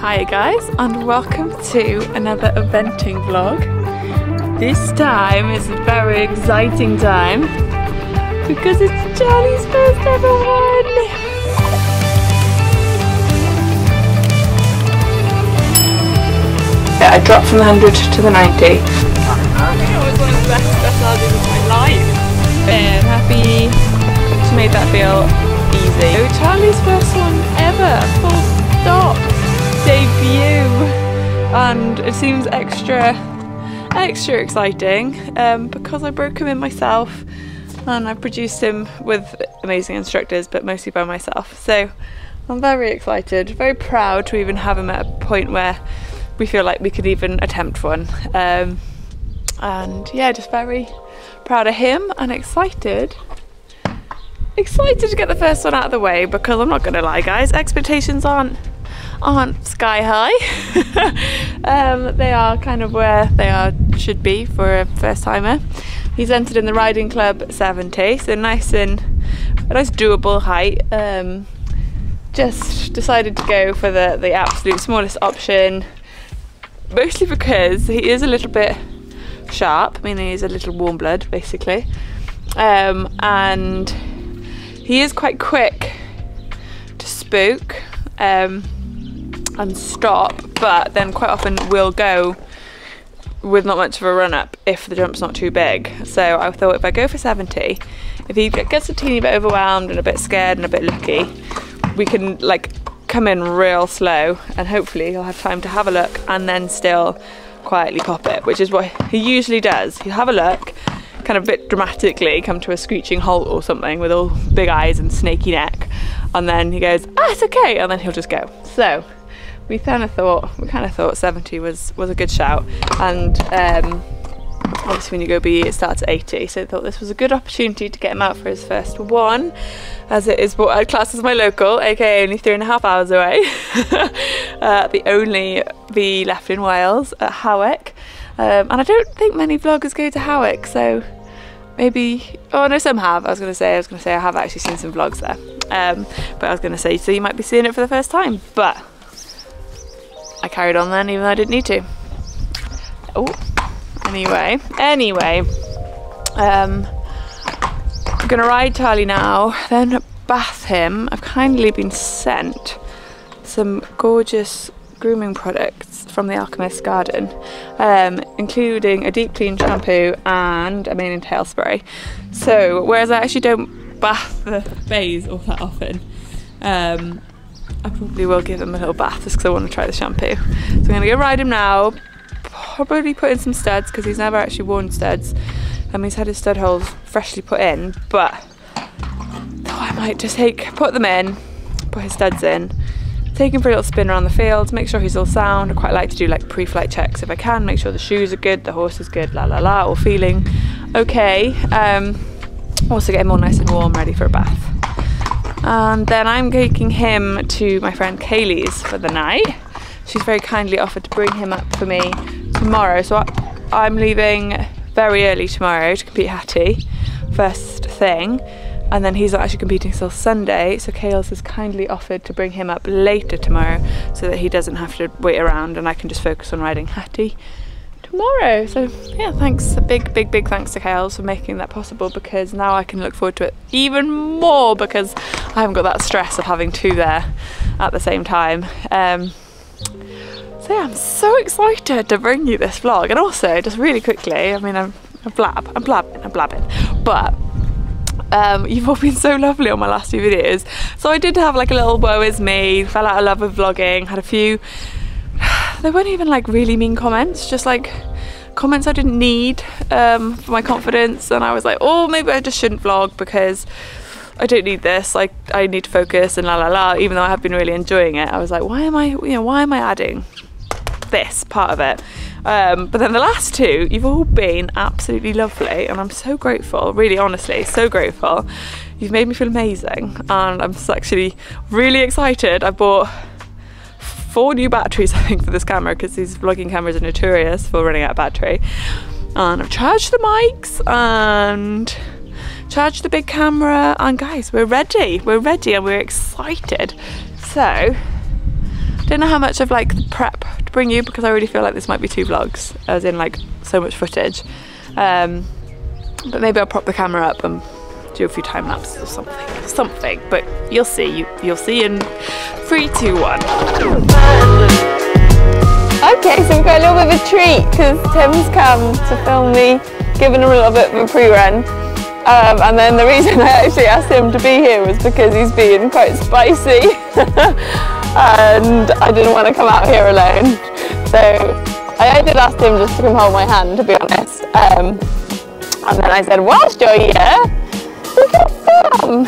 Hi guys, and welcome to another eventing vlog. This time is a very exciting time because it's Charlie's first ever one. Yeah, I dropped from the 100 to the 90. It was one of the best specialities of my life. And happy to make that feel easy. So Charlie's first one ever, full stop, debut, and it seems extra exciting because I broke him in myself and I produced him with amazing instructors, but mostly by myself. So I'm very excited, very proud to even have him at a point where we feel like we could even attempt one, and yeah, just very proud of him and excited to get the first one out of the way, because I'm not gonna lie guys, expectations aren't sky high. They are kind of where they should be for a first timer. He's entered in the riding club 70, so a nice doable height. Just decided to go for the absolute smallest option, mostly because he is a little bit sharp, meaning he's a little warm blood basically, and he is quite quick to spook and stop, but then quite often will go with not much of a run up if the jump's not too big. So I thought if I go for 70, if he gets a teeny bit overwhelmed and a bit scared and a bit lucky, we can like come in real slow and hopefully he'll have time to have a look and then still quietly pop it, which is what he usually does. He'll have a look, kind of a bit dramatically come to a screeching halt or something with all big eyes and snaky neck, and then he goes, ah, it's okay, and then he'll just go. So we kind of thought 70 was a good shout, and obviously when you go BE it starts at 80, so I thought this was a good opportunity to get him out for his first one, as it is what I'd class as my local, aka only 3.5 hours away. The only BE left in Wales at Hawick, and I don't think many vloggers go to Hawick, so maybe, oh no, some have. I was gonna say I have actually seen some vlogs there, but I was gonna say, so you might be seeing it for the first time, but I carried on then even though I didn't need to. Oh, anyway, I'm gonna ride Charlie now, then bath him. I've kindly been sent some gorgeous grooming products from the Alchemist's garden, including a deep clean shampoo and a mane and tail spray. So whereas I actually don't bath the bays all that often, I probably will give him a little bath just because I want to try the shampoo. So I'm going to go ride him now, probably put in some studs because he's never actually worn studs. He's had his stud holes freshly put in, but I might just put them in, put his studs in, take him for a little spin around the field, make sure he's all sound. I quite like to do like pre-flight checks if I can, make sure the shoes are good, the horse is good, all feeling okay. Also get him all nice and warm, ready for a bath. And then I'm taking him to my friend Kaylee's for the night. She's very kindly offered to bring him up for me tomorrow, so I'm leaving very early tomorrow to compete Hattie, first thing, and then he's not actually competing till Sunday, so Kaylee's has kindly offered to bring him up later tomorrow so that he doesn't have to wait around and I can just focus on riding Hattie tomorrow. So yeah, thanks, a big thanks to Kaylee's for making that possible, because now I can look forward to it even more because I haven't got that stress of having two there at the same time. So yeah, I'm so excited to bring you this vlog. And also, just really quickly, I mean, I'm blabbing, but you've all been so lovely on my last few videos. So I did have like a little woe is me, fell out of love with vlogging, had a few, they weren't even like really mean comments, just like comments I didn't need for my confidence, and I was like, oh, maybe I just shouldn't vlog because I don't need this, like I need to focus and even though I have been really enjoying it. I was like, why am I adding this part of it? But then the last two, you've all been absolutely lovely, and I'm so grateful, really honestly, so grateful. You've made me feel amazing, and I'm actually really excited. I bought 4 new batteries, I think, for this camera, because these vlogging cameras are notorious for running out of battery. And I've charged the mics and charged the big camera, and guys, we're ready and we're excited. So don't know how much of like the prep to bring you, because I already feel like this might be 2 vlogs, as in like so much footage. But maybe I'll prop the camera up and do a few time lapses or something. But you'll see. You'll see in 3, 2, 1. Okay, so we've got a little bit of a treat because Tim's come to film me, giving him a little bit of a pre-run. And then the reason I actually asked him to be here was because he's being quite spicy and I didn't want to come out here alone. So I did ask him just to come hold my hand, to be honest. And then I said, whilst you're here, we can film.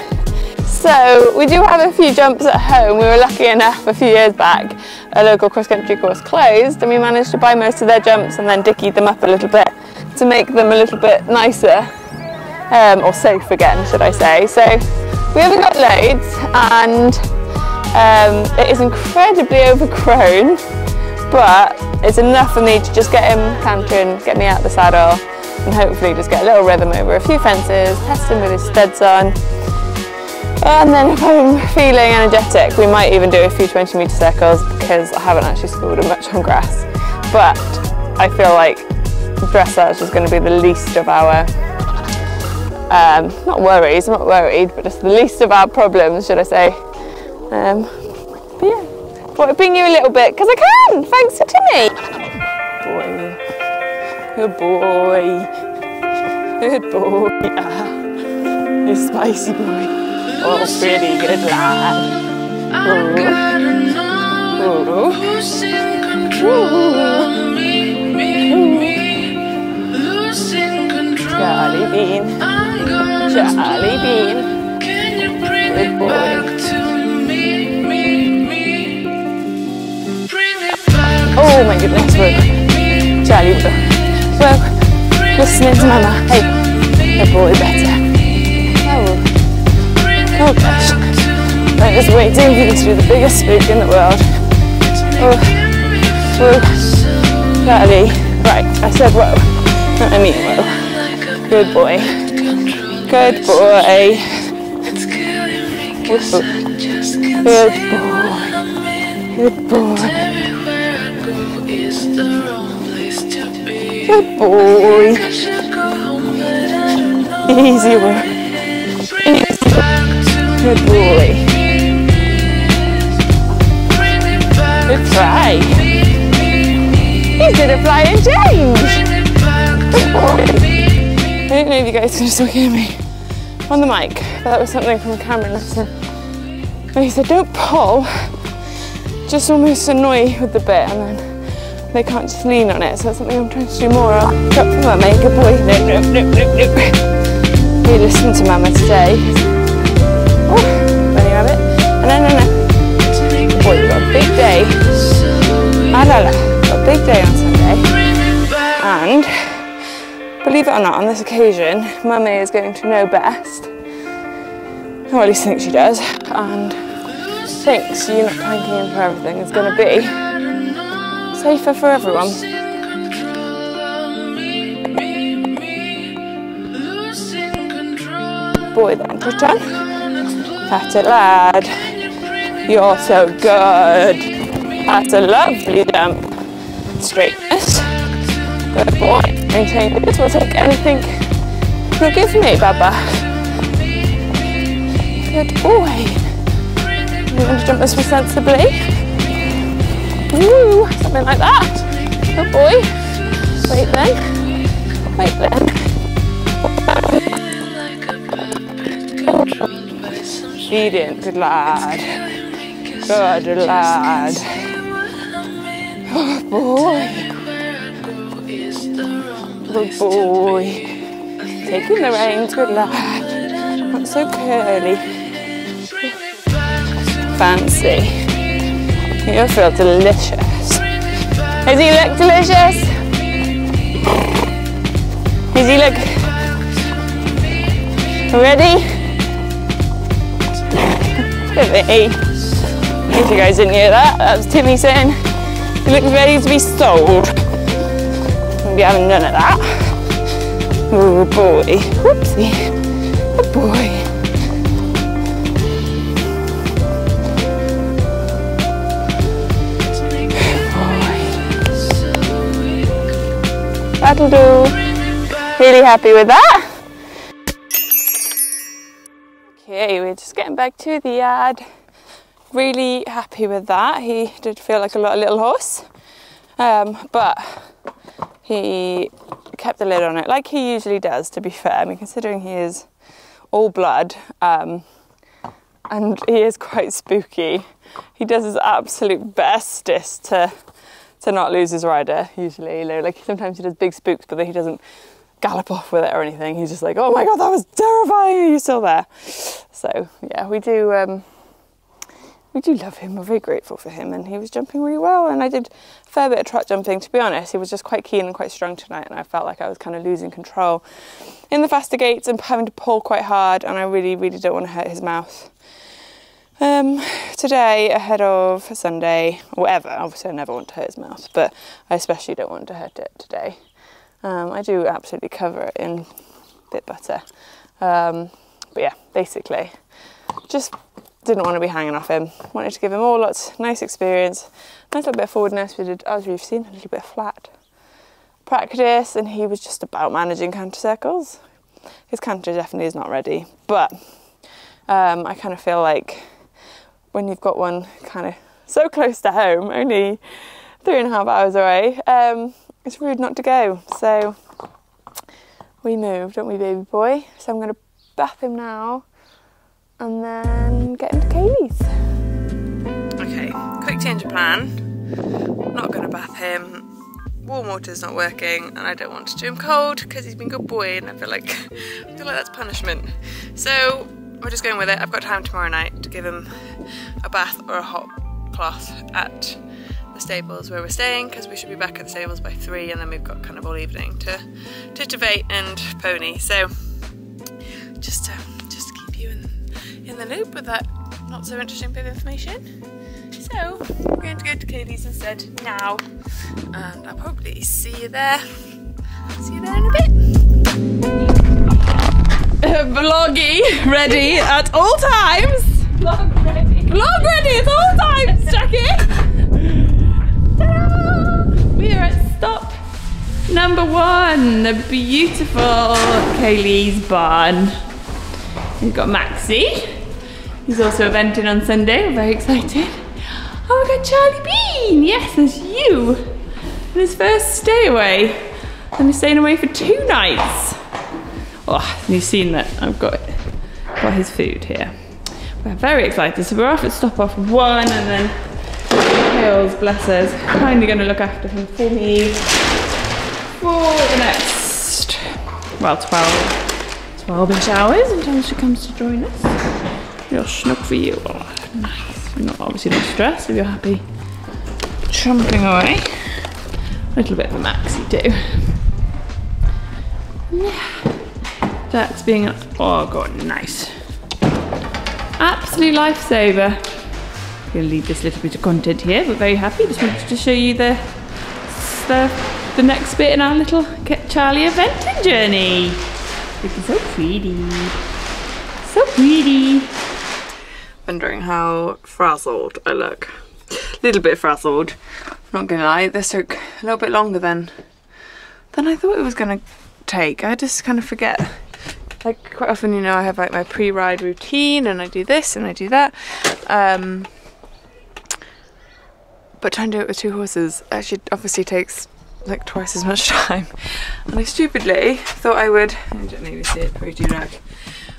So we do have a few jumps at home. We were lucky enough a few years back, a local cross-country course closed and we managed to buy most of their jumps and then dickied them up a little bit to make them a little bit nicer. Or safe again, should I say. So we haven't got loads and it is incredibly overgrown, but it's enough for me to just get him cantering, get me out the saddle and hopefully just get a little rhythm over a few fences, test him with his studs on. And then if I'm feeling energetic, we might even do a few 20-metre circles because I haven't actually schooled him much on grass. But I feel like dressage is going to be the least of our not worries, I'm not worried, but just the least of our problems, should I say. But yeah, thought I'd bring you a little bit, because I can, thanks to Timmy. Good boy. Good boy. Yeah. You spicy boy. Oh, pretty good lad. Charlie Bean. Charlie Bean. Good boy. Oh my goodness, Charlie, well, listening to Mama. Hey, good boy, better. Oh gosh, I was waiting for you to do the biggest spook in the world. Oh, Charlie, right, I said whoa, I mean whoa. Good boy. Good boy. Good boy. Good boy. Good boy. Easy work. Good boy. Good try. He's did a flying change. Good boy. I don't know if you guys can still hear me on the mic, but that was something from a camera lesson. And he said, don't pull, just almost annoy with the bit and then they can't just lean on it. So that's something I'm trying to do more of. Come on, make a boy. No. You listen to Mama today. Oh, bunny rabbit. No. Boy, you've got a big day. Got a big day on Sunday. And believe it or not, on this occasion, Mummy is going to know best, or at least thinks she does, and thinks you not planking in for everything is going to be safer for everyone. Boy then, push on. Pat it, lad. You're so good. That's a lovely jump. Straightness. Good boy. Maintain this. We'll take anything you'll give me, Baba. Good boy. You want to jump this one sensibly? Woo! Something like that. Good boy. Wait then. Obedient. Good lad. Good lad. Oh boy. Good boy. Taking the reins, good lad. Not so curly. Fancy. You feel delicious. Does he look delicious? Does he look ready? Timmy. In case you guys didn't hear that, that was Timmy saying he looks ready to be sold. We haven't none of that. Oh boy. Whoopsie. Good boy. That'll do. Really happy with that. Okay, we're just getting back to the yard. Really happy with that. He did feel like a little horse, but he kept the lid on it like he usually does, to be fair. I mean, considering he is all blood, and he is quite spooky, he does his absolute bestest to not lose his rider, usually. You know, like sometimes he does big spooks, but then he doesn't gallop off with it or anything. He's just like, oh my god, that was terrifying, are you still there? So yeah, we do love him. We're very grateful for him, and he was jumping really well, and I did a fair bit of trot jumping. To be honest, he was just quite keen and quite strong tonight, and I felt like I was kind of losing control in the faster gates and having to pull quite hard, and I really don't want to hurt his mouth. Today, ahead of Sunday, or whatever, obviously I never want to hurt his mouth, but I especially don't want to hurt it today. I do absolutely cover it in bit butter, but yeah, basically just didn't want to be hanging off him. Wanted to give him all lots, nice experience, nice little bit of forwardness. We did, as you've seen, a little bit of flat practice, and he was just about managing canter circles. His canter definitely is not ready, but I kind of feel like when you've got one kind of so close to home, only 3.5 hours away, it's rude not to go. So we moved, don't we, baby boy? So I'm going to bath him now and then get into Kaylee's. Okay, quick change of plan. Not going to bath him. Warm water's not working, and I don't want to do him cold because he's been a good boy, and I feel like that's punishment. So we're just going with it. I've got time tomorrow night to give him a bath or a hot cloth at the stables where we're staying, because we should be back at the stables by 3, and then we've got kind of all evening to titivate and pony. So just to keep you in the loop with that not so interesting bit of information. So we're going to go to Kaylee's instead now, and I'll probably see you there. See you there in a bit. Vloggy ready at all times. Vlog ready at all times, Jackie. We are at stop number 1, the beautiful Kaylee's barn. We've got Maxie. He's also eventing on Sunday. We're very excited. Oh, we got Charlie Bean. Yes, there's you. And his first stay away. And he's staying away for 2 nights. Oh, and you've seen that I've got his food here. We're very excited. So we're off at stop off 1, and then Hales, bless us, kindly going to look after him for me for the next, well, 12-ish hours until she comes to join us. Real snug for you. Oh, nice. Not obviously not stressed if you're happy chomping away. A little bit of a Maxie too. Yeah. That's being, oh god, nice. Absolute lifesaver. I'm going to leave this little bit of content here, but very happy. Just wanted to show you the next bit in our little Get Charlie eventing journey. Looking so pretty. So pretty. Wondering how frazzled I look. A little bit frazzled. Not gonna lie, this took a little bit longer than I thought it was gonna take. I just kind of forget. Like quite often, you know, I have like my pre-ride routine, and I do this and I do that. But trying to do it with 2 horses actually obviously takes like twice as much time. And I stupidly thought I would, I don't even see it, probably too dark,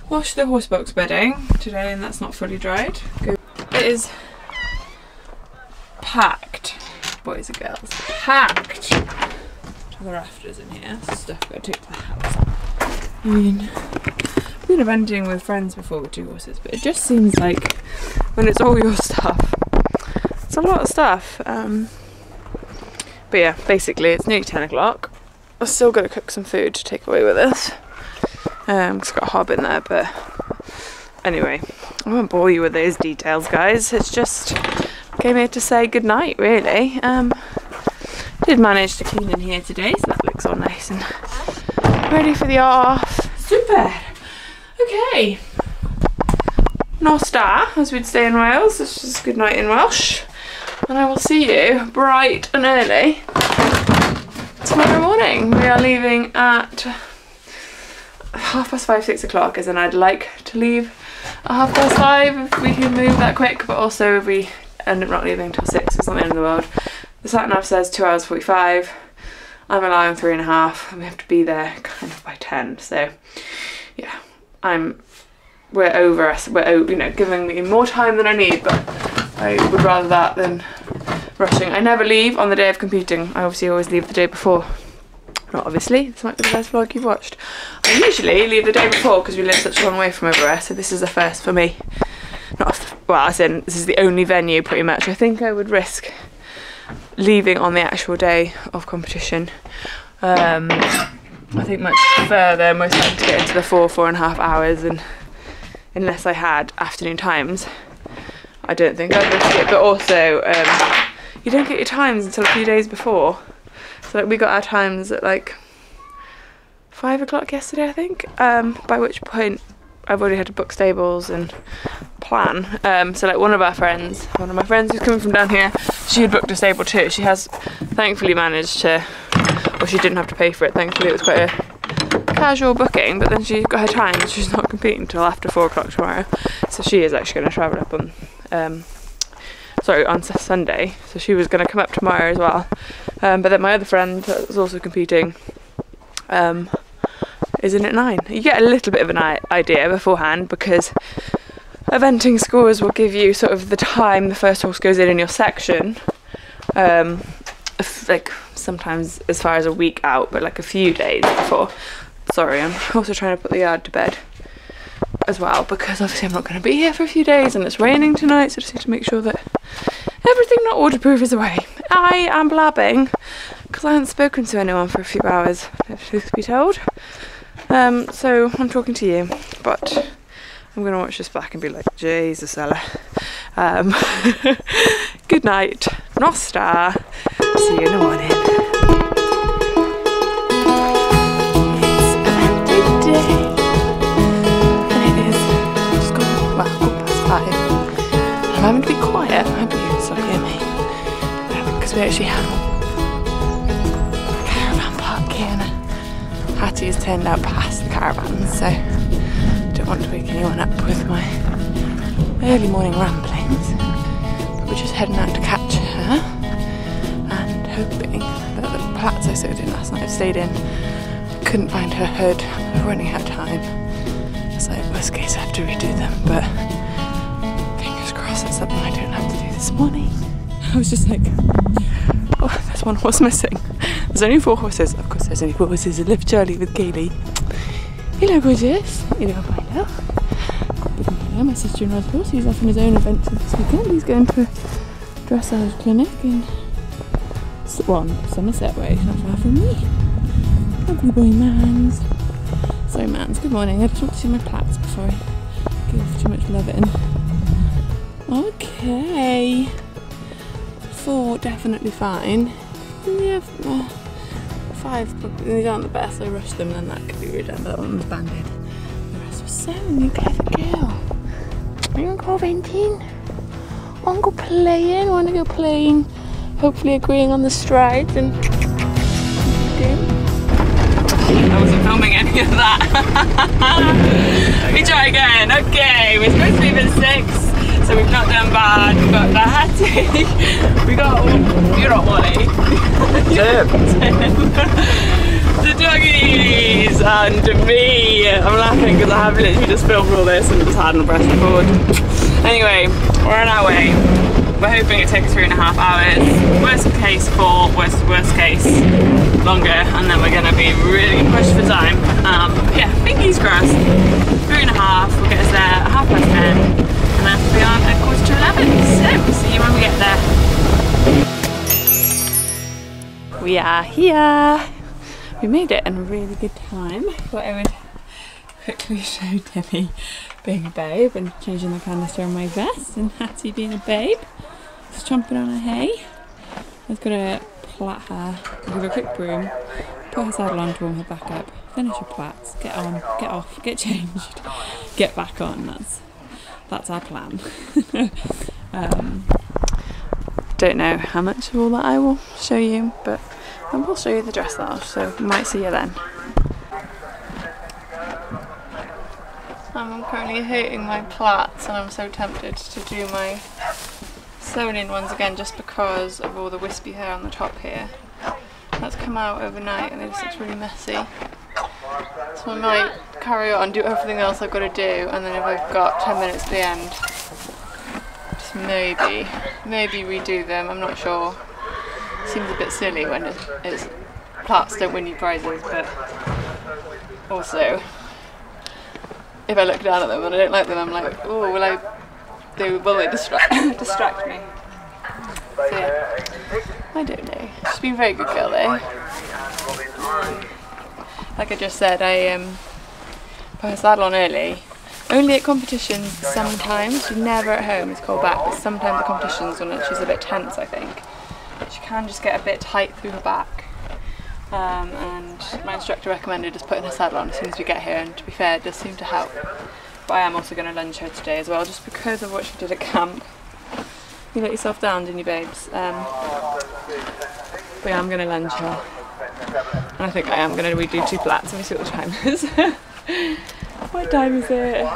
wash the horse box bedding today, and that's not fully dried. It is packed, boys and girls, packed to the rafters in here. Stuff I've got to take to the house. I mean, I've been eventing with friends before with 2 horses, but it just seems like when it's all your stuff, it's a lot of stuff. But yeah, basically it's nearly 10 o'clock. I've still got to cook some food to take away with us. It's got a hob in there, but anyway, I won't bore you with those details, guys. It's just came here to say goodnight, really. Did manage to clean in here today, so that looks all nice and ready for the off. Super. Okay. North Star, as we'd say in Wales. It's just good night in Welsh. And I will see you bright and early tomorrow morning. We are leaving at 5:30, 6 o'clock, as in I'd like to leave at 5:30 if we can move that quick, but also if we end up not leaving until 6, it's not the end of the world. The sat nav says 2 hours 45. I'm allowing 3.5, and we have to be there kind of by 10. So yeah, we're over us. We're, you know, giving me more time than I need, but I would rather that than rushing. I never leave on the day of competing. I obviously always leave the day before. Not obviously, this might be the best vlog you've watched. I usually leave the day before because we live such a long way from everywhere, so this is a first for me. Not, well, as in, this is the only venue pretty much. I think I would risk leaving on the actual day of competition. I think much further, most likely to get into the 4.5 hours, and unless I had afternoon times, I don't think I'd risk it. But also, you don't get your times until a few days before. So like, we got our times at like 5 o'clock yesterday, I think, by which point I've already had to book stables and plan. So like one of my friends who's coming from down here, she had booked a stable too. She has thankfully managed to, well, she didn't have to pay for it, thankfully. It was quite a casual booking, but then she got her time, she's not competing until after 4 o'clock tomorrow. So she is actually going to travel up on on Sunday, so she was going to come up tomorrow as well. But then my other friend that was also competing is in at 9. You get a little bit of an idea beforehand, because eventing scores will give you sort of the time the first horse goes in your section, like sometimes as far as a week out, but like a few days before. Sorry, I'm also trying to put the yard to bed as well, because obviously I'm not going to be here for a few days and it's raining tonight, so just need to make sure that everything not waterproof is away. I am blabbing because I haven't spoken to anyone for a few hours, if truth be told. So I'm talking to you, but I'm going to watch this back and be like, Jesus Ella. Good night, Nostra. See you in the morning. I'm having to be quiet. I hope you can still hear me. Because we actually have a caravan park here, and Hattie has turned out past the caravan, so I don't want to wake anyone up with my early morning ramblings. But we're just heading out to catch her and hoping that the plats I sewed in last night have stayed in. I couldn't find her hood. We're running out of time. So worst case I have to redo them, but that's something I don't have to do this morning. I was just like, oh, there's one horse missing. There's only 4 horses. Of course there's only 4 horses. I live Charlie with Kaylee. Hello, gorgeous. Hello, Milo. With Milo, my sister-in-law's horse. He's off on his own adventure this weekend. He's going to a dressage clinic in Somerset way, not far from me. Lovely boy, Mans. Sorry, Mans. Good morning. I just want to see my plats before I give too much love in. Okay, 4 definitely fine. Yeah, 5 probably. These aren't the best. I rushed them, and then that could be redone. But that one was banded. The rest was sewing. You clever girl. Are you gonna go venting? Wanna go playing? Wanna go playing? Hopefully agreeing on the strides and. I wasn't filming any of that. We try again. Okay, we're supposed to leave at 6. So we've not done bad, we got the Hattie, we got, you're not Wally. Tim. The doggies and me. I'm laughing because I have literally just filmed all this and just had on a press record. Anyway, we're on our way. We're hoping it takes 3.5 hours. Worst case 4, worst case longer, and then we're going to be really pushed for time. Yeah, fingers crossed. 3.5 will get us there at 10:30. And then we are at 11:15, so we'll see you when we get there. We are here. We made it in a really good time. Thought I would quickly show Debbie being a babe and changing the canister on my vest, and Hattie being a babe. Just chomping on her hay. I've got to plait her, give her a quick broom, put her saddle on to warm her back up, finish her plaits, get on, get off, get changed, get back on. That's our plan. Don't know how much of all that I will show you, but and we'll show you the dressage, so we might see you then. I'm currently hating my plaits and I'm so tempted to do my sewn in ones again just because of all the wispy hair on the top here. That's come out overnight and it just looks really messy. So I might carry on, do everything else I've got to do, and then if I've got 10 minutes at the end, just maybe redo them, I'm not sure. Seems a bit silly when it's plaits don't win you prizes, but also if I look down at them and I don't like them, I'm like, oh, will they distract me? So yeah, I don't know. She's been a very good girl though. Like I just said, I put her saddle on early. Only at competitions sometimes. She's never at home, it's called back, but sometimes at competitions when she's a bit tense, I think. She can just get a bit tight through her back. And my instructor recommended just putting her saddle on as soon as we get here, and to be fair, it does seem to help. But I am also going to lunge her today as well, just because of what she did at camp. You let yourself down, didn't you, babes? But yeah, I'm going to lunge her. And I think I am going to redo 2 plaits. Let me see what the time is. What time is it?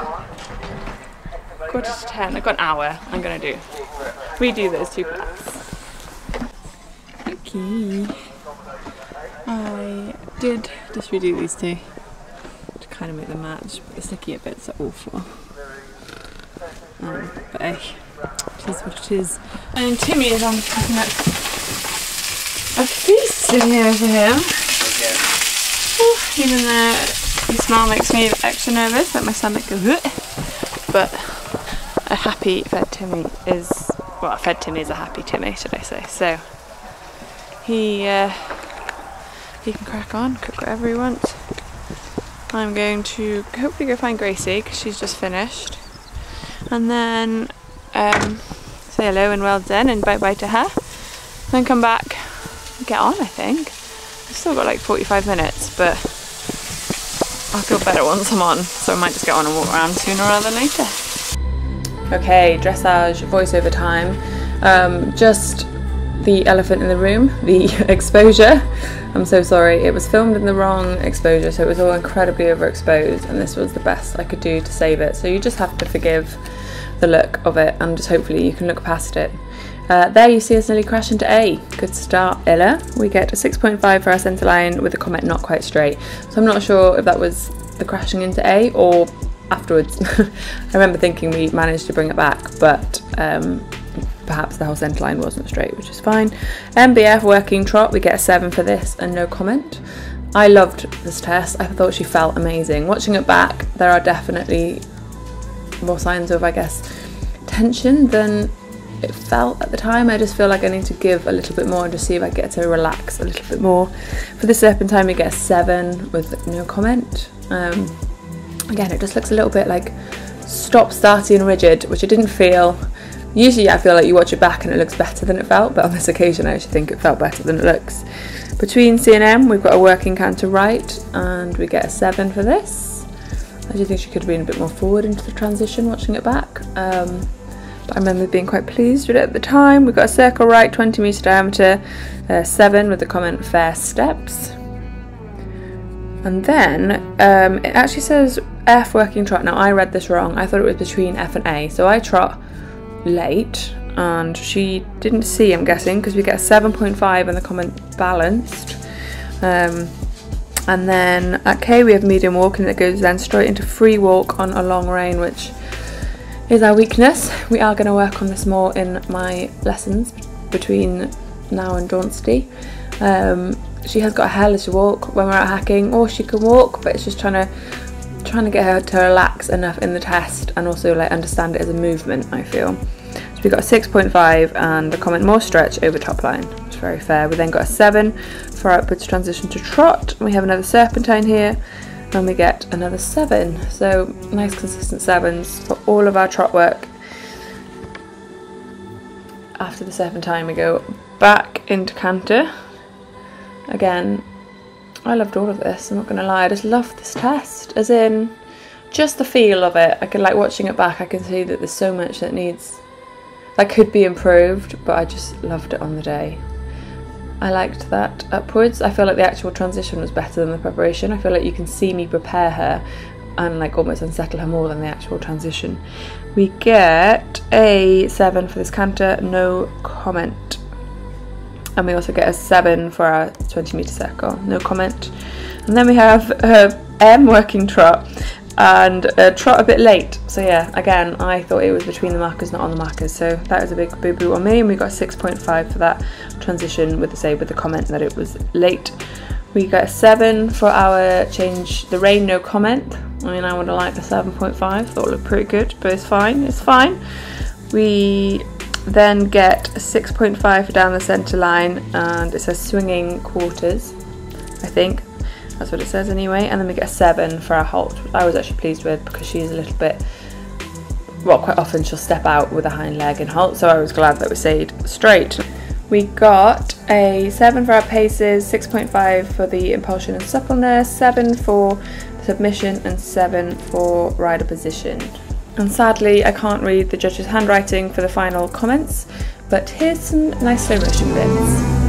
10:15. I've got an hour. I'm going to redo those 2 plaits. Okay. I did just redo these 2 to kind of make them match, but the sticky bits are awful. But hey, it is what it is. And Timmy is on cooking up a feast in here for him. Even though the smell makes me extra nervous, like my stomach goes, but a happy fed Timmy is, well, a fed Timmy is a happy Timmy, should I say. So he can crack on, cook whatever he wants. I'm going to hopefully go find Gracie because she's just finished, and then say hello and well done and bye bye to her, then come back and get on. I think I've still got like 45 minutes, but I'll feel better once I'm on, so I might just get on and walk around sooner rather than later. Okay, dressage voiceover time. Just the elephant in the room, the exposure. I'm so sorry, it was filmed in the wrong exposure, so it was all incredibly overexposed, and this was the best I could do to save it. So you just have to forgive the look of it, and just hopefully you can look past it. There you see us nearly crash into A. Good start, Ella. We get a 6.5 for our centre line with a comment not quite straight. So I'm not sure if that was the crashing into A or afterwards. I remember thinking we managed to bring it back, but perhaps the whole centre line wasn't straight, which is fine. MBF working trot, we get a 7 for this and no comment. I loved this test. I thought she felt amazing. Watching it back, there are definitely more signs of, I guess, tension than it felt at the time. I just feel like I need to give a little bit more and just see if I get to relax a little bit more. For the serpentine, we get a 7 with no comment. Again, it just looks a little bit like stop-starty and rigid, which I didn't feel. Usually I feel like you watch it back and it looks better than it felt, but on this occasion I actually think it felt better than it looks. Between C and M, we've got a working canter right, and we get a 7 for this. I do think she could have been a bit more forward into the transition watching it back. But I remember being quite pleased with it at the time. We've got a circle right, 20 metre diameter, 7 with the comment fair steps. And then it actually says F working trot. Now I read this wrong. I thought it was between F and A. So I trot late and she didn't see, I'm guessing, because we get a 7.5 and the comment balanced. And then at K we have medium walking that goes then straight into free walk on a long rein, which is our weakness. We are going to work on this more in my lessons between now and Dauncey. She has got a hellish walk when we're out hacking, or she can walk, but it's just trying to get her to relax enough in the test and also like understand it as a movement, I feel. So we got a 6.5 and the comment more stretch over top line. It's very fair. We then got a 7 for outwards transition to trot. We have another serpentine here and we get another 7. So nice consistent 7s for all of our trot work. After the serpentine we go back into canter. Again, I loved all of this, I'm not going to lie. I just loved this test, as in just the feel of it. I can, like, watching it back, I can see that there's so much that could be improved, but I just loved it on the day. I liked that upwards. I feel like the actual transition was better than the preparation. I feel like you can see me prepare her and like almost unsettle her more than the actual transition. We get a 7 for this canter, no comment. And we also get a 7 for our 20-metre circle, no comment. And then we have M working trot and a trot a bit late. So yeah, again, I thought it was between the markers, not on the markers. So that was a big boo-boo on me, and we got 6.5 for that transition with the comment that it was late. We got a 7 for our change the rain, no comment. I mean, I would have liked a 7.5, thought it looked pretty good, but it's fine, it's fine. We then get a 6.5 for down the centre line, and it says swinging quarters, I think. That's what it says anyway. And then we get a 7 for our halt, which I was actually pleased with because she's a little bit, well, quite often she'll step out with a hind leg and halt, so I was glad that we stayed straight. We got a 7 for our paces, 6.5 for the impulsion and suppleness, 7 for submission, and 7 for rider position. And sadly, I can't read the judge's handwriting for the final comments, but here's some nice slow motion bits.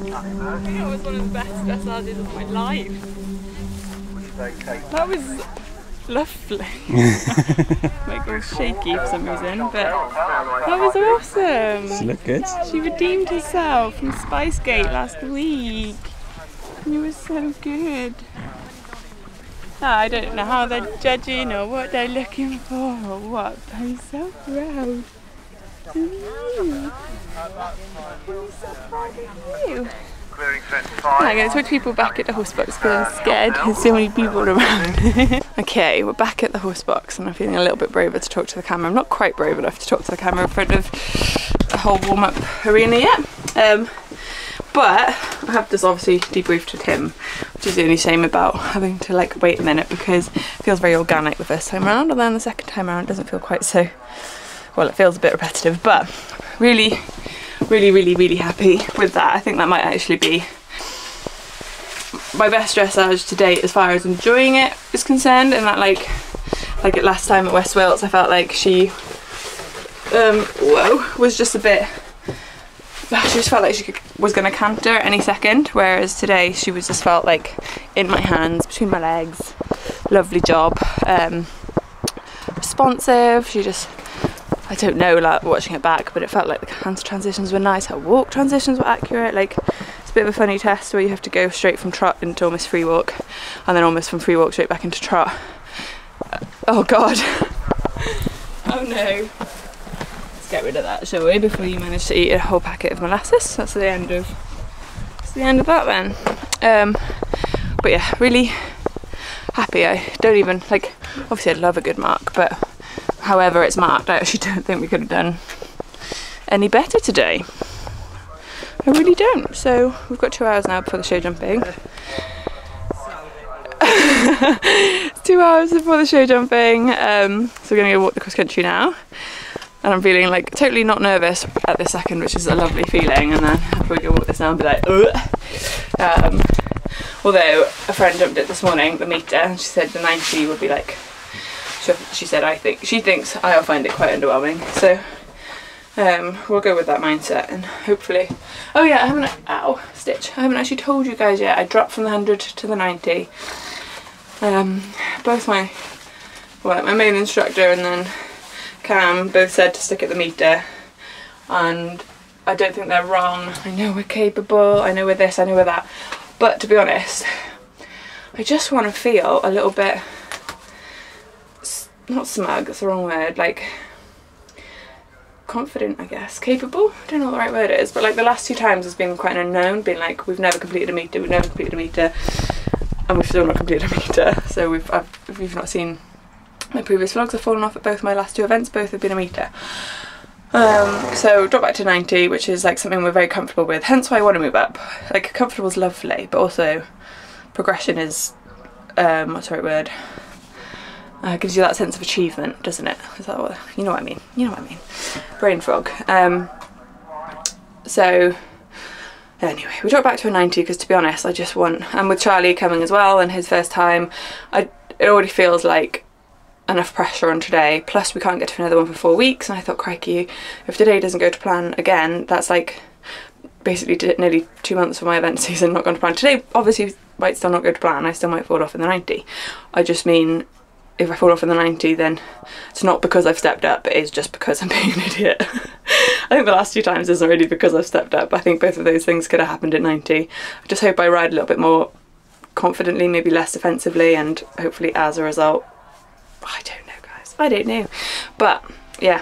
I think that was one of the best dressage of my life. That was lovely. Like, it was shaky for some reason, but that was awesome. She looked good. She redeemed herself from Spicegate last week. And it was so good. I don't know how they're judging or what they're looking for or what, but I'm so proud of you. I'm so proud of you. I'm going to talk to people back at the horse box because I'm scared. There's so many people around. Okay, we're back at the horse box and I'm feeling a little bit braver to talk to the camera. I'm not quite brave enough to talk to the camera in front of the whole warm-up arena yet. But I have just obviously debriefed with him, which is the only shame about having to like wait a minute, because it feels very organic the first time around, and then the second time around it doesn't feel quite so, well, it feels a bit repetitive, but really happy with that. I think that might actually be my best dressage to date as far as enjoying it is concerned, and that like last time at West Wilts I felt like she was just a bit, she just felt like she was going to canter any second, whereas today she was just felt like in my hands, between my legs. Lovely job. Responsive. She just, I don't know, like watching it back, but it felt like the canter transitions were nice. Her walk transitions were accurate. Like, it's a bit of a funny test where you have to go straight from trot into almost free walk, and then almost from free walk straight back into trot. Oh God. Oh no. Get rid of that, shall we, before you manage to eat a whole packet of molasses. That's the end of that then. But yeah, really happy. I don't even, like, obviously I'd love a good mark, but however it's marked, I actually don't think we could have done any better today. I really don't. So we've got 2 hours now before the show jumping. It's 2 hours before the show jumping, so we're gonna go walk the cross country now. And I'm feeling like totally not nervous at this second, which is a lovely feeling, and then after we go walk this now and be like, ugh. Although a friend jumped it this morning, the meter, and she said the 90 would be like, she said she thinks I'll find it quite underwhelming, so we'll go with that mindset, and hopefully, oh yeah, I haven't actually told you guys yet, I dropped from the 100 to the 90. Both my main instructor and then Cam both said to stick at the meter. and I don't think they're wrong. I know we're capable, I know we're this, I know we're that, but to be honest, I just want to feel a little bit, not smug, that's the wrong word, like confident, I guess. Capable? I don't know what the right word is, but like the last 2 times has been quite an unknown, being like, we've never completed a meter, we've never completed a meter, and we've still not completed a meter. So if you've not seen my previous vlogs, I've fallen off at both my last 2 events, both have been a meter. So drop back to 90, which is like something we're very comfortable with, hence why I want to move up. Like comfortable is lovely, but also progression is, what's the right word? Gives you that sense of achievement, doesn't it? Is that what, you know what I mean? You know what I mean. Brain fog. So anyway, we dropped back to a 90 because, to be honest, I just want, and with Charlie coming as well and his first time, it already feels like enough pressure on today, plus we can't get to another one for 4 weeks, and I thought, crikey, if today doesn't go to plan again, that's like basically nearly 2 months of my event season not gone to plan. Today obviously might still not go to plan, I still might fall off in the 90. I just mean, if I fall off in the 90, then it's not because I've stepped up, it is just because I'm being an idiot. I think the last 2 times isn't really because I've stepped up. I think both of those things could have happened at 90. I just hope I ride a little bit more confidently, maybe less defensively, and hopefully as a result, I don't know guys, I don't know. But yeah,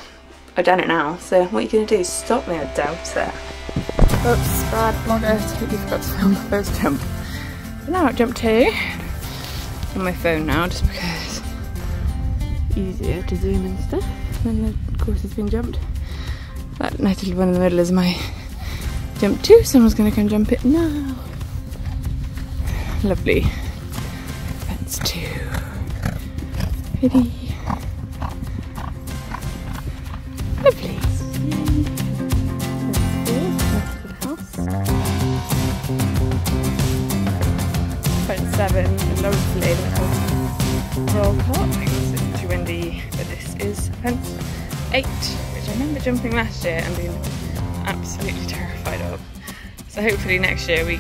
I've done it now, so what are you going to do? Stop me, I doubt it. Oops, bad vlogger, totally forgot to film the first jump. So now at jump 2, on my phone now, just because easier to zoom and stuff when the course has been jumped. That nice little one in the middle is my jump 2. Someone's going to come jump it now. Lovely. Fence 2. Pretty. Lovely. Fence 7, lovely little roll top. Too windy, but this is fence 8, which I remember jumping last year and being absolutely terrified of. So hopefully next year we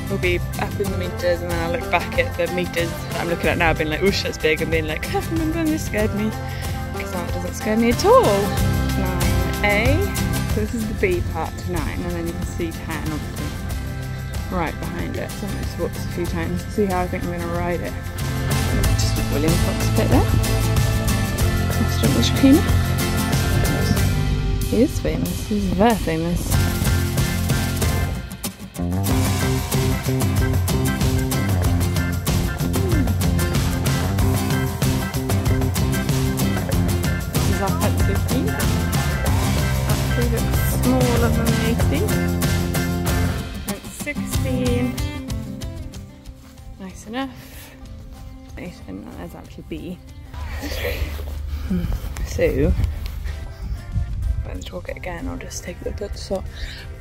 will be up in the meters, and then I'll look back at the meters that I'm looking at now being like, oosh, that's big, and being like, I remember when this scared me, because now it doesn't scare me at all. 9A, so this is the B part to 9, and then you can see 10 obviously right behind it, so I'm going to swap this a few times to see how I think I'm going to ride it. Just a William Fox bit there. Constant with Shaky. He is famous, he's very famous. This is our fence 15. Actually looks smaller than the 18. Fence 16. Nice enough. And there's actually B. So, by the talk it again, I'll just take the good shot.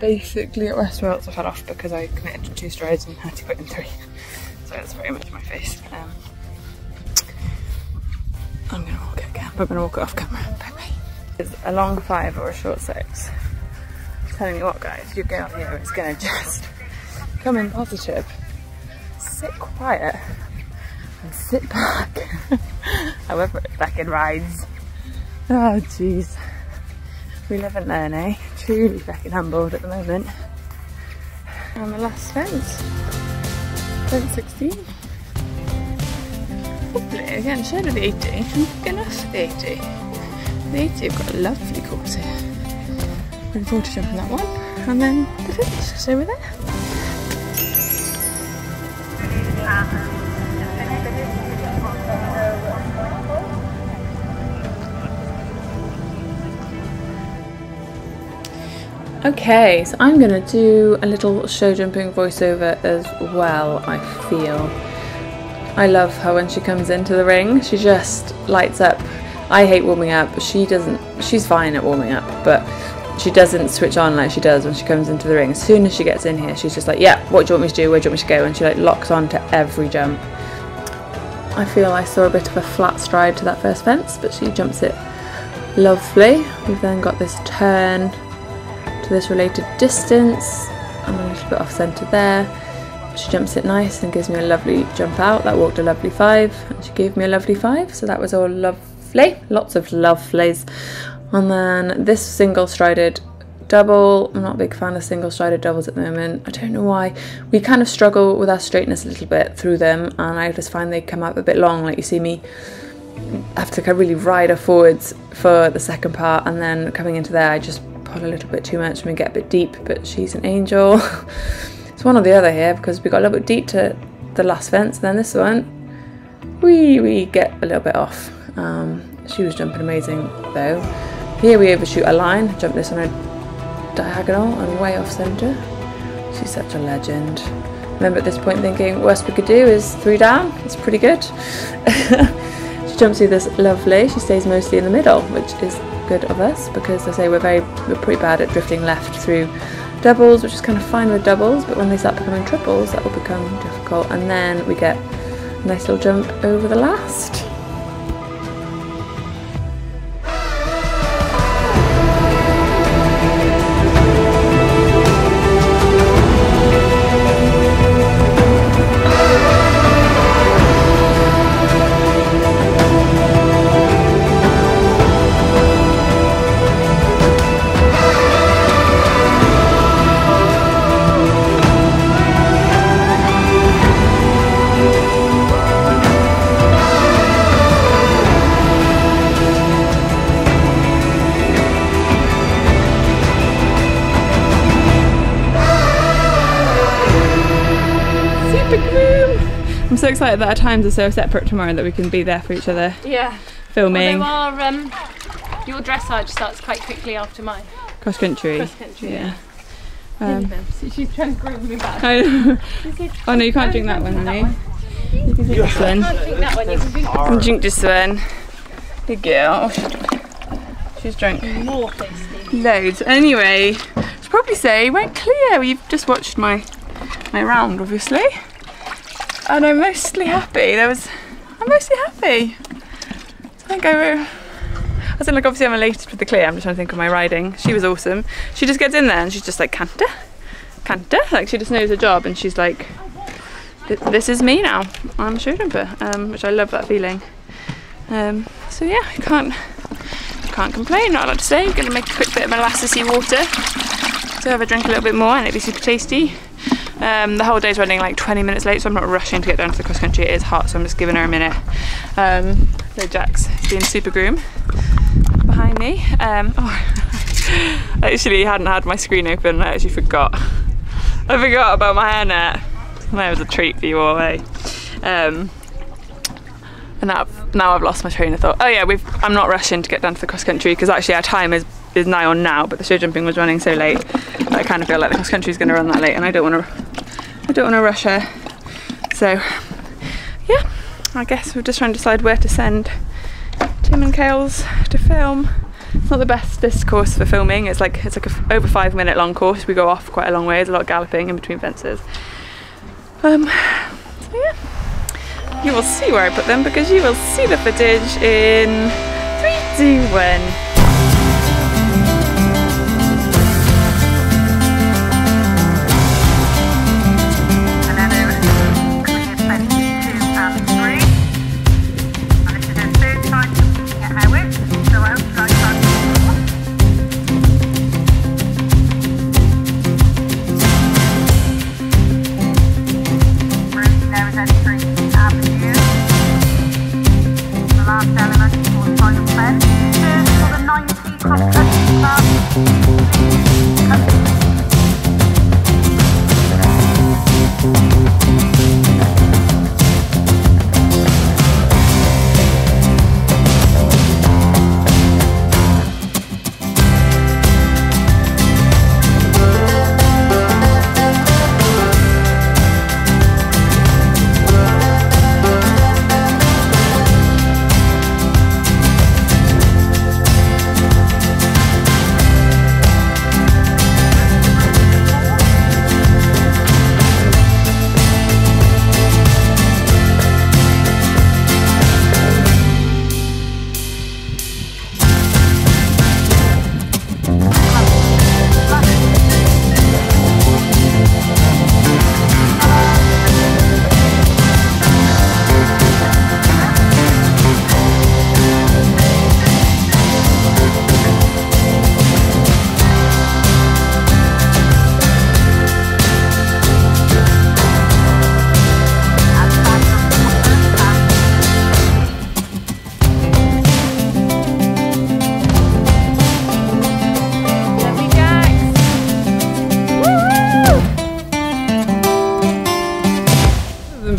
Basically at Westworld I fell off because I committed to 2 strides and had to quit in 3. So that's very much my face. I'm gonna walk it again, but I'm gonna walk it off camera. Bye bye. It's a long 5 or a short 6. I'm telling you what guys, your girl here is gonna just come in positive, sit quiet, and sit back. However it's back in rides. Oh jeez. We live and learn, eh? Truly fucking humbled at the moment. And the last fence. Fence 16. Hopefully again, shade of the 80. I'm good enough for the 80. The 80 have got a lovely course here. Looking forward to jumping that one. And then the finish. So we're there. Okay, so I'm gonna do a little show jumping voiceover as well, I feel. I love her when she comes into the ring, she just lights up. I hate warming up, she doesn't, she's fine at warming up, but she doesn't switch on like she does when she comes into the ring. As soon as she gets in here, she's just like, yeah, what do you want me to do, where do you want me to go? And she like locks on to every jump. I feel I saw a bit of a flat stride to that first fence, but she jumps it lovely. We've then got this turn to this related distance. I'm a little bit off centre there. She jumps it nice and gives me a lovely jump out. That walked a lovely 5 and she gave me a lovely 5, so that was all lovely. Lots of lovelies. And then this single strided double. I'm not a big fan of single-strided doubles at the moment. I don't know why. We kind of struggle with our straightness a little bit through them, and I just find they come out a bit long. Like you see me have to kind of really ride her forwards for the second part, and then coming into there I just pull a little bit too much and we get a bit deep, but she's an angel. It's one or the other here because we got a little bit deep to the last fence, and then this one we get a little bit off. She was jumping amazing though. Here we overshoot a line, jump this on a diagonal and way off centre. She's such a legend. Remember at this point thinking worst we could do is 3 down, it's pretty good. She jumps through this lovely, she stays mostly in the middle, which is good of us because I say we're pretty bad at drifting left through doubles, which is kind of fine with doubles, but when they start becoming triples that will become difficult, and then we get a nice little jump over the last. I'm so excited that our times are so separate tomorrow that we can be there for each other. Yeah. Filming. Although your dressage starts quite quickly after mine. Cross country. Cross country, yeah. She's trying to groom me back. Oh no, you can't drink that one, honey. You can drink this one. You can't drink that one, you can drink this one. Good girl. She's drunk. more tasty. Loads. Anyway, I should probably say went clear. You've just watched my round, obviously. And I'm mostly happy. I'm mostly happy. I think I said, like, obviously I'm elated with the clear. I'm just trying to think of my riding. She was awesome. She just gets in there and she's just like, canter. Like she just knows her job, and she's like, this is me now. I'm a show jumper, which I love that feeling. So yeah, I can't complain. Not a lot to say. I'm gonna make a quick bit of molassesy water to have a drink a little bit more, and it'd be super tasty. The whole day's running like 20 minutes late, so I'm not rushing to get down to the cross country. It is hot, so I'm just giving her a minute. So Jack's being super groom behind me. I actually hadn't had my screen open. I actually forgot. I forgot about my hairnet. That was a treat for you all, eh? And now I've lost my train of thought. Oh yeah, I'm not rushing to get down to the cross country because actually our time is nigh on now, but the show jumping was running so late that I kind of feel like the cross country is going to run that late, and I don't want to rush her. So yeah, I guess we're just trying to decide where to send Tim and Kales to film. It's not the best this course for filming. It's like over 5 minute long course. We go off quite a long way. There's a lot of galloping in between fences. So yeah, you will see where I put them because you will see the footage in 3, 2, 1.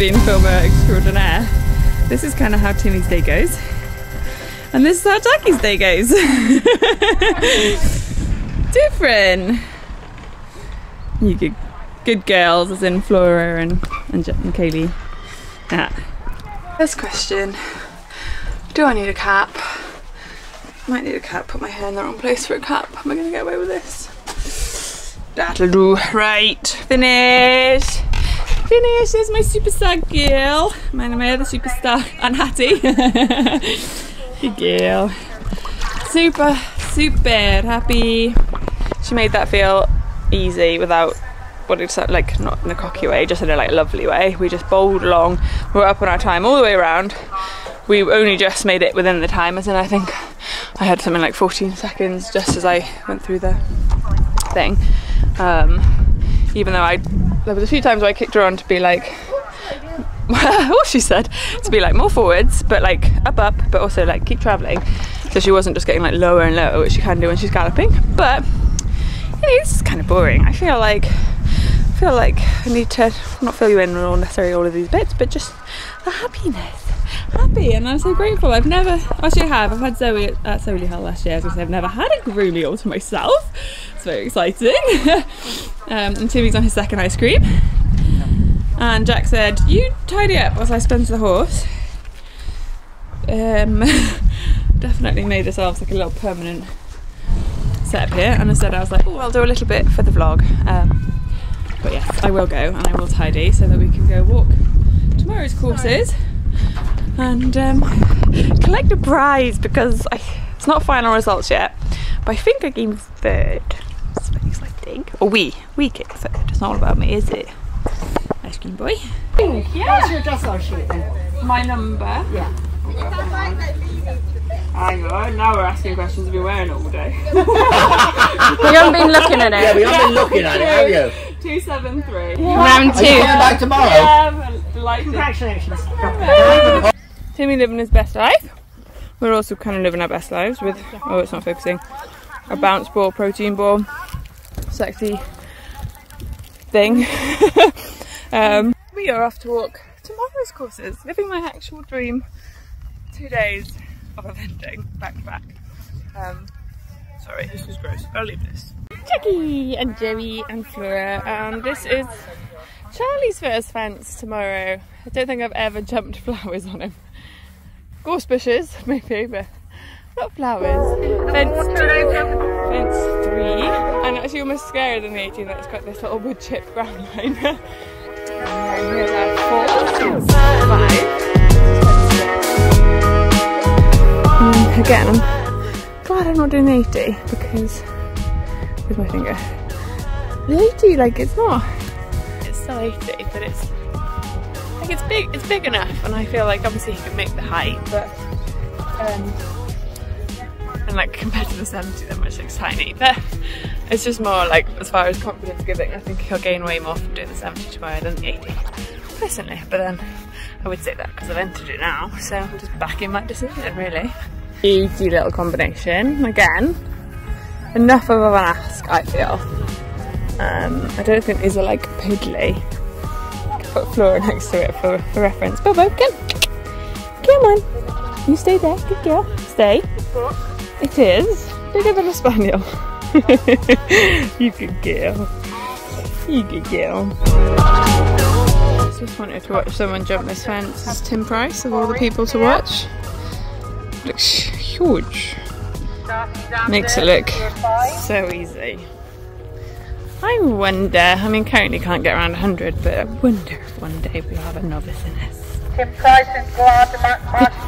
being filmer extraordinaire, this is kind of how Timmy's day goes. And this is how Jackie's day goes. Different. You good girls, as in Flora and Kaylee. Yeah. First question, do I need a cap? Might need a cap, put my hair in the wrong place for a cap. Am I gonna get away with this? That'll do. Right, finish. Finish, there's my superstar girl. My other superstar, Aunt Hattie. Good girl. Super happy. She made that feel easy without what it sounded like, not in a cocky way, just in a like lovely way. We just bowled along. We were up on our time all the way around. We only just made it within the time, as in I think I had something like 14 seconds just as I went through the thing. Even though there was a few times where I kicked her on to be like, what she said, to be like more forwards, but like up, but also like keep travelling. So she wasn't just getting like lower and lower, which she can do when she's galloping. But you know, this is kind of boring. I feel like I need to not fill you in on necessarily all of these bits, but just the happiness. Happy, and I'm so grateful. I've had Zoe at Solihull last year, as I said. I've never had a groomie all to myself. It's very exciting. And Timmy's on his second ice cream. And Jack said, you tidy up whilst I spin the horse. Definitely made ourselves like a little permanent setup here, and instead I was like, oh, I'll do a little bit for the vlog. But yes, I will go and I will tidy so that we can go walk tomorrow's courses and collect a prize, because it's not final results yet, but I think I came third. It's very exciting. Or we came third. It's not all about me, is it? Ice cream boy. Yeah. What's your dressage sheet then? My number. Yeah. Hang on, now we're asking questions we've been wearing all day. We haven't been looking at it. Yeah, we haven't been looking at it, have you? 273. Round 2. Are you coming back tomorrow? Yeah, delighted. Congratulations. Timmy living his best life. We're also kind of living our best lives with, oh, it's not focusing, a bounce ball, protein ball, sexy thing. We are off to walk tomorrow's courses, living my actual dream. 2 days of eventing back to back. Sorry, this was gross. I'll leave this. Jackie and Joey and Flora, and this is Charlie's first fence tomorrow. I don't think I've ever jumped flowers on him. Gorse bushes, maybe, but not flowers. Fence 3, and actually almost scarier than the 18. That's got this little wood chip brown line. And here's our 4, 6, 5. Again, I'm glad I'm not doing the 80 because with my finger. The 80, like it's still 80, but it's like it's big enough, and I feel like obviously he can make the height, but and like compared to the 70, that much looks tiny, but it's just more like as far as confidence giving, I think he'll gain way more from doing the 70 tomorrow than the 80 personally, but then I would say that because I've entered it now, so I'm just backing my decision really. Easy little combination, again, enough of an ask I feel. I don't think these are like piddly. Put Flora next to it for reference. Bobo, come on, you stay there, good girl, stay. It is bigger than a spaniel. You good girl, you good girl. Just wanted to watch someone jump this fence. This is Tim Price of all the people to watch. Looks huge. Makes it look so easy. I wonder, I mean currently can't get around 100, but I wonder if one day we'll have a novice in this. Tim Price is glad to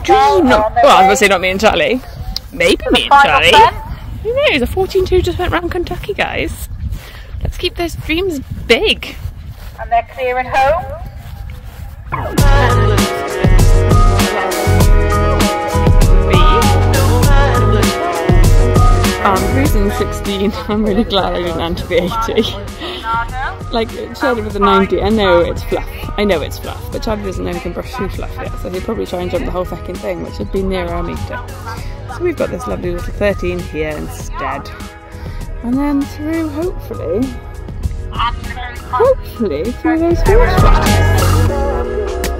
Well, obviously not me and Charlie. Maybe me and Charlie. Who knows, a 14-2 just went round Kentucky, guys. Let's keep those dreams big. And they're clearing home. Reason 16, I'm really glad I didn't enter the 80. Like, Charlie with the 90, I know it's fluff, but Charlie doesn't know he can brush through fluff yet, so he'd probably try and jump the whole fucking thing, which would be near our meter. So we've got this lovely little 13 here instead. And then through, hopefully through those horse tracks.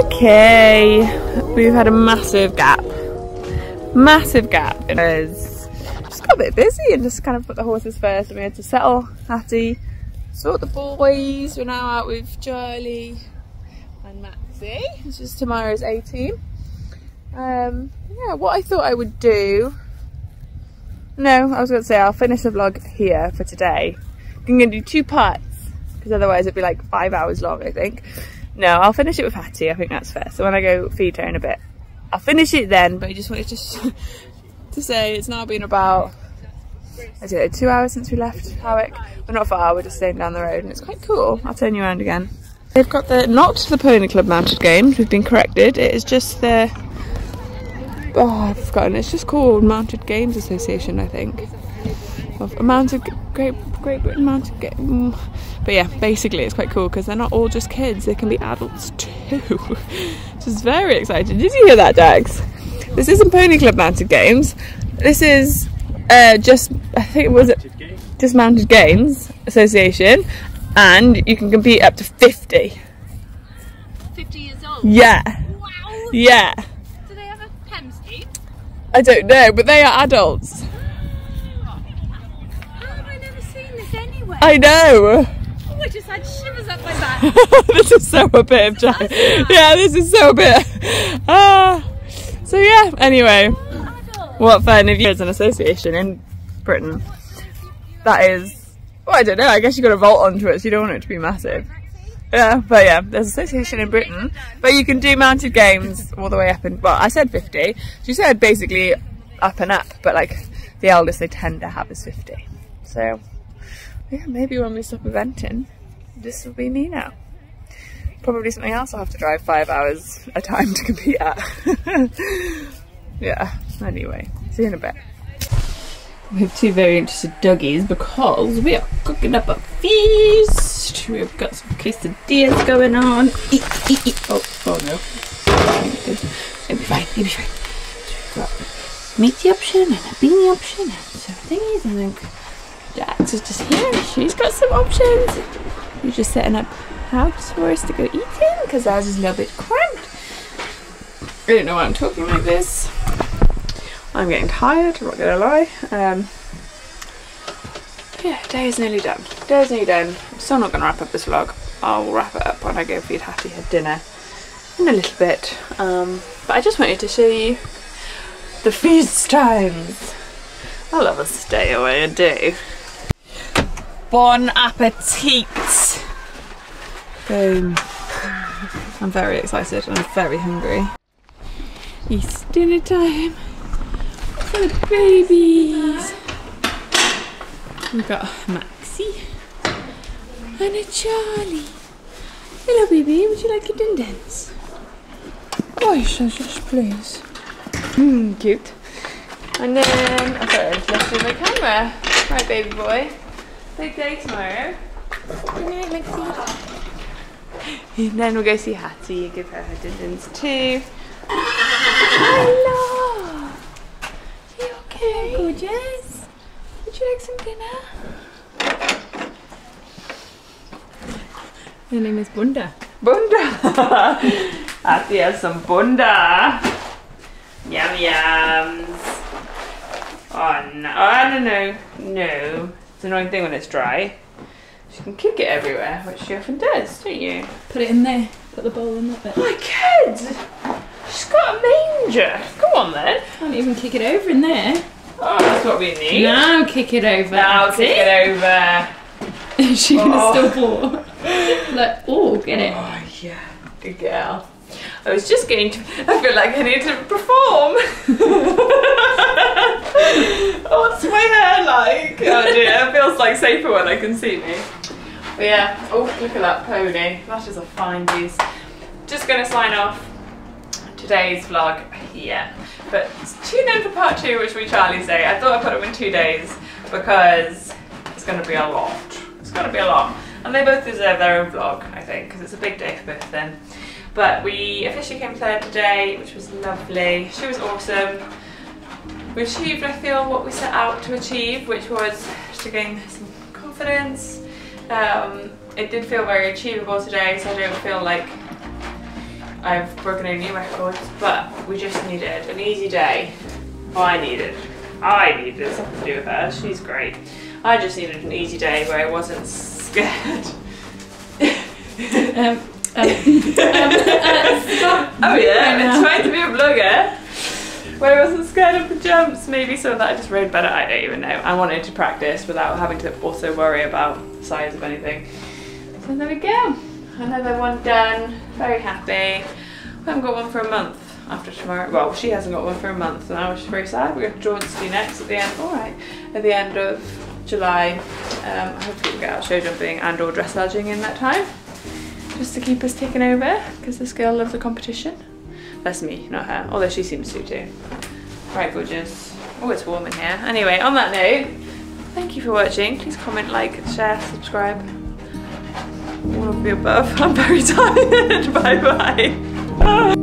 Okay, we've had a massive gap. Massive gap. It is just got a bit busy and just kind of put the horses first, and we had to settle Hattie, sort the boys. We're now out with Charlie and Maxie. This is tomorrow's 18. Yeah, what I thought I would do. No, I was going to say I'll finish the vlog here for today. I'm going to do 2 parts because otherwise it'd be like 5 hours long, I think. No, I'll finish it with Hattie. I think that's fair. So when I go feed her in a bit, I'll finish it then. But I just wanted to say it's now been about, I don't know, 2 hours since we left Howick. We're not far. We're just staying down the road, and it's quite cool. I'll turn you around again. They've got not the Pony Club mounted games. We've been corrected. It is just the, oh, I've forgotten. It's just called Mounted Games Association, I think. Of Mounted Great Britain Mounted Game. But yeah, basically it's quite cool because they're not all just kids. They can be adults too. Which is very exciting. Did you hear that, Dax? This isn't Pony Club Mounted Games. This is just, I think it was just Mounted Games Association, and you can compete up to 50. 50 years old? Yeah. Wow! Yeah. Do they have a PEM scheme? I don't know, but they are adults. How have I never seen this anywhere? I know. Oh, I just had shivers up my back. This is so a bit of Jack. Yeah, this is so a bit. So yeah, anyway, what fun if there's an association in Britain that is, well, I don't know, I guess you got to vault onto it, so you don't want it to be massive. Yeah, but yeah, there's an association in Britain, but you can do mounted games all the way up, and well, I said 50. She said basically up and up, but like the eldest they tend to have is 50. So yeah, maybe when we stop eventing, this will be me now. Probably something else I'll have to drive 5 hours a time to compete at. Yeah, anyway, see you in a bit. We have 2 very interested doggies because we are cooking up a feast. We've got some quesadillas going on. Oh no. It'll be fine, it'll be fine. So we've got meaty option and a beanie option and some thingies, and then Jax is just here. She's got some options. We're just setting up house for us to go eating because ours is a little bit cramped. I don't know why I'm talking like this. I'm getting tired, I'm not gonna lie. Yeah, day is nearly done. Day's nearly done. I'm still not gonna wrap up this vlog. I'll wrap it up when I go feed Hattie her dinner in a little bit. But I just wanted to show you the feast times. I love a stay away and do. Bon appetit! Boom. I'm very excited and I'm very hungry. It's dinner time for the babies. We've got Maxie and a Charlie. Hello baby, would you like your din-dins? Oh, shush, please. Cute. And then, oh, sorry, I just left my camera. Right, baby boy. Big day tomorrow. Good night, Maxie. And then we'll go see Hattie and give her her din-dins too. Hello! You okay? Gorgeous? Would you like some dinner? Her name is Bunda. Bunda! Hattie has some Bunda! Yum yums! Oh no, I don't know. No. It's an annoying thing when it's dry. You can kick it everywhere, which she often does, don't you? Put it in there. Put the bowl in that bit. My kid! She's got a manger. Come on then. Can't even kick it over in there. Oh, that's what we need. Now kick it over. Now kick it over. Is she gonna still fall? Like, oh, get it. Oh yeah, good girl. I was just going to, I feel like I need to perform. What's my hair like? Oh dear, it feels like safer when I can see me. But yeah, oh look at that pony. That is a fine beast. Just going to sign off today's vlog here. But tune in for part 2, which we Charlie say. I thought I'd put them in 2 days because it's going to be a lot. It's going to be a lot. And they both deserve their own vlog, I think, because it's a big day for both of them. But we officially came third today, which was lovely. She was awesome. We achieved, I feel, what we set out to achieve, which was to gain some confidence. It did feel very achievable today, so I don't feel like I've broken any new records, but we just needed an easy day. Well, I needed something to do with her. She's great. I just needed an easy day where I wasn't scared. Oh yeah, trying to be a vlogger. Where I wasn't scared of the jumps, maybe so that I just rode better, I don't even know. I wanted to practice without having to also worry about the size of anything. So there we go. Another one done, very happy. We haven't got one for a month after tomorrow. Well, she hasn't got one for a month, and I was very sad. We're going to Jordan to do next at the end, at the end of July. Hopefully we'll get our show jumping and or dressaging in that time. Just to keep us taking over, because this girl loves a competition. That's me, not her, although she seems to too. Right, gorgeous. Oh, it's warm in here. Anyway, on that note, thank you for watching. Please comment, like, share, subscribe. All of the above. I'm very tired. Bye bye.